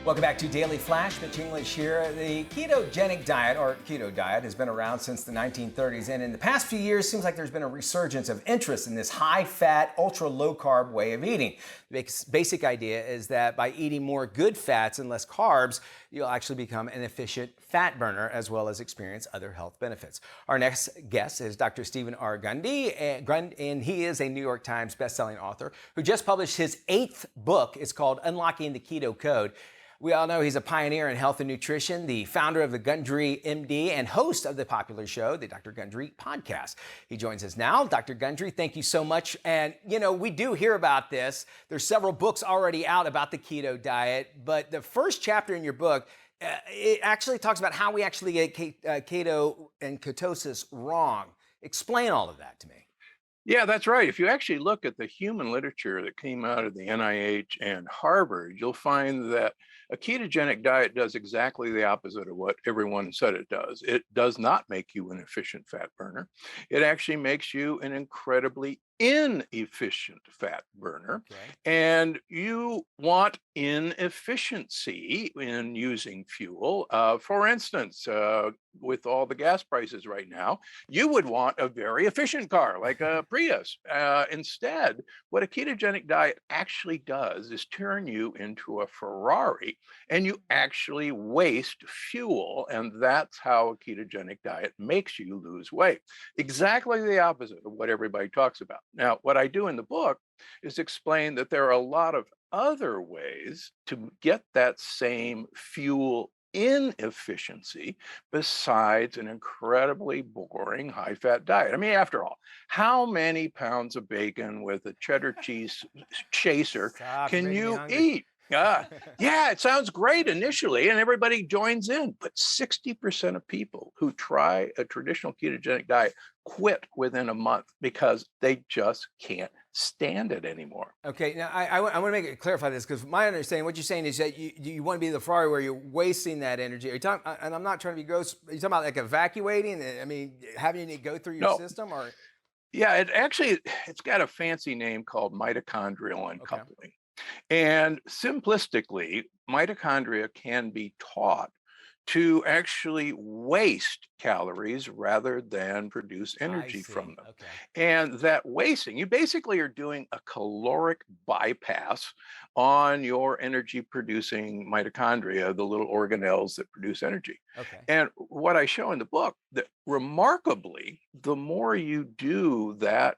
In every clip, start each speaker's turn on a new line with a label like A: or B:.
A: Welcome back to Daily Flash. Mitch here. The ketogenic diet, or keto diet, has been around since the 1930s, and in the past few years, seems like there's been a resurgence of interest in this high-fat, ultra-low-carb way of eating. The basic idea is that by eating more good fats and less carbs, you'll actually become an efficient fat burner as well as experience other health benefits. Our next guest is Dr. Steven R Gundry, and he is a New York Times bestselling author who just published his 8th book. It's called Unlocking the Keto Code. We all know he's a pioneer in health and nutrition, the founder of the Gundry MD, and host of the popular show, the Dr. Gundry podcast. He joins us now. Dr. Gundry, thank you so much. And, you know, we do hear about this. There's several books already out about the keto diet, but the first chapter in your book, it actually talks about how we actually get keto and ketosis wrong. Explain all of that to me.
B: Yeah, that's right. If you actually look at the human literature that came out of the NIH and Harvard, you'll find that a ketogenic diet does exactly the opposite of what everyone said it does. It does not make you an efficient fat burner. It actually makes you an incredibly inefficient fat burner.
A: Okay.
B: And you want inefficiency in using fuel. For instance, with all the gas prices right now, you would want a very efficient car like a Prius. Instead, what a ketogenic diet actually does is turn you into a Ferrari, and you actually waste fuel. And that's how a ketogenic diet makes you lose weight. Exactly the opposite of what everybody talks about. Now, what I do in the book is explain that there are a lot of other ways to get that same fuel inefficiency besides an incredibly boring high-fat diet. I mean, after all, how many pounds of bacon with a cheddar cheese chaser can you eat? Yeah, it sounds great initially, and everybody joins in. But 60% of people who try a traditional ketogenic diet quit within a month because they just can't stand it anymore.
A: Okay, now I want to clarify this, because my understanding, what you're saying is that you want to be the Ferrari where you're wasting that energy. Are you talking, and I'm not trying to be gross, are you talking about like evacuating? I mean, having it go through your system, or?
B: Yeah, it's got a fancy name called mitochondrial uncoupling. And simplistically, mitochondria can be taught to actually waste calories rather than produce energy from them.
A: Okay.
B: And that wasting, you basically are doing a caloric bypass on your energy producing mitochondria, the little organelles that produce energy.
A: Okay.
B: And what I show in the book, that remarkably, the more you do that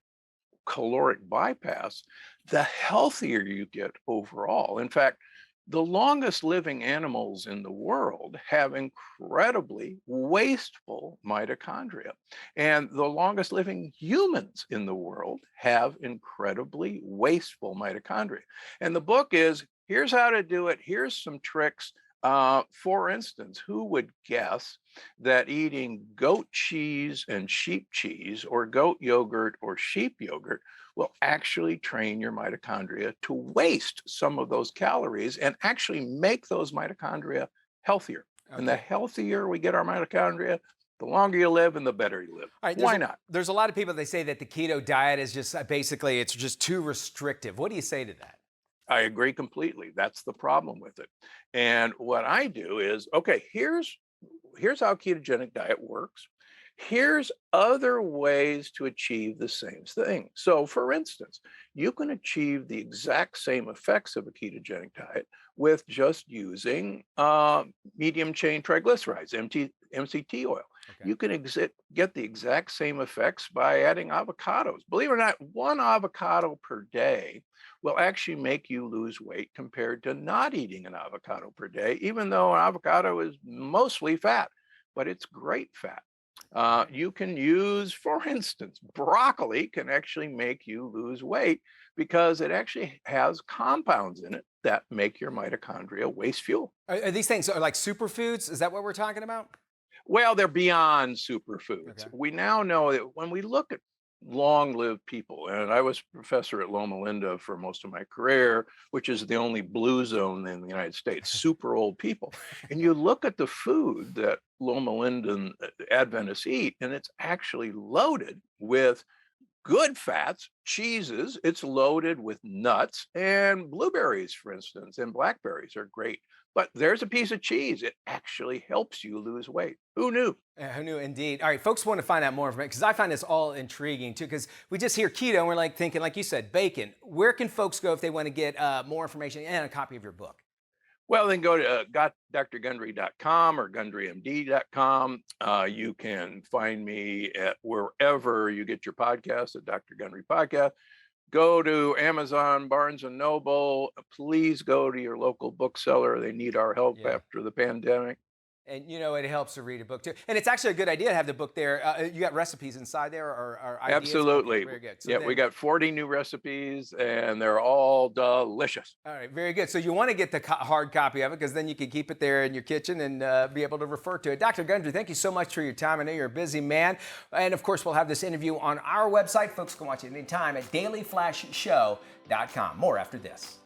B: caloric bypass, the healthier you get overall. In fact, the longest living animals in the world have incredibly wasteful mitochondria. And the longest living humans in the world have incredibly wasteful mitochondria. And the book is, here's how to do it. Here's some tricks. For instance, who would guess that eating goat cheese and sheep cheese, or goat yogurt or sheep yogurt, will actually train your mitochondria to waste some of those calories and actually make those mitochondria healthier? Okay. And the healthier we get our mitochondria, the longer you live and the better you live.
A: All right,
B: why not?
A: There's a lot of people, they say that the keto diet is just basically, it's just too restrictive. What do you say to that?
B: I agree completely. That's the problem with it. And what I do is, okay, here's how a ketogenic diet works. Here's other ways to achieve the same thing. So for instance, you can achieve the exact same effects of a ketogenic diet with just using medium chain triglycerides, MCT oil. Okay. You can get the exact same effects by adding avocados. Believe it or not, one avocado per day will actually make you lose weight compared to not eating an avocado per day, even though an avocado is mostly fat, but it's great fat. You can use, for instance, broccoli can actually make you lose weight because it actually has compounds in it that make your mitochondria waste fuel.
A: Are these things like superfoods? Is that what we're talking about?
B: Well, they're beyond superfoods.
A: Okay.
B: We now know that when we look at long-lived people, and I was professor at Loma Linda for most of my career, which is the only blue zone in the United States, super old people. And you look at the food that Loma Linda Adventists eat, and it's actually loaded with good fats, cheeses. It's loaded with nuts and blueberries, for instance, and blackberries are great. But there's a piece of cheese. It actually helps you lose weight. Who knew?
A: Yeah, who knew? Indeed. All right, folks want to find out more information because I find this all intriguing too. Because we just hear keto and we're like thinking, like you said, bacon. Where can folks go if they want to get more information and a copy of your book?
B: Well, then go to drgundry.com or gundrymd.com. You can find me at wherever you get your podcast, at Dr. Gundry Podcast. Go to Amazon, Barnes and Noble. Please go to your local bookseller. They need our help
A: Yeah.
B: after the pandemic.
A: And you know, it helps to read a book too. And it's actually a good idea to have the book there. You got recipes inside there or ideas?
B: Absolutely.
A: Okay, very good. So
B: Yeah,
A: then,
B: we got 40 new recipes and they're all delicious.
A: all right, very good. So you want to get the hard copy of it because then you can keep it there in your kitchen and be able to refer to it. Dr. Gundry, thank you so much for your time. I know you're a busy man. And of course, we'll have this interview on our website. Folks can watch it anytime at DailyFlashShow.com. More after this.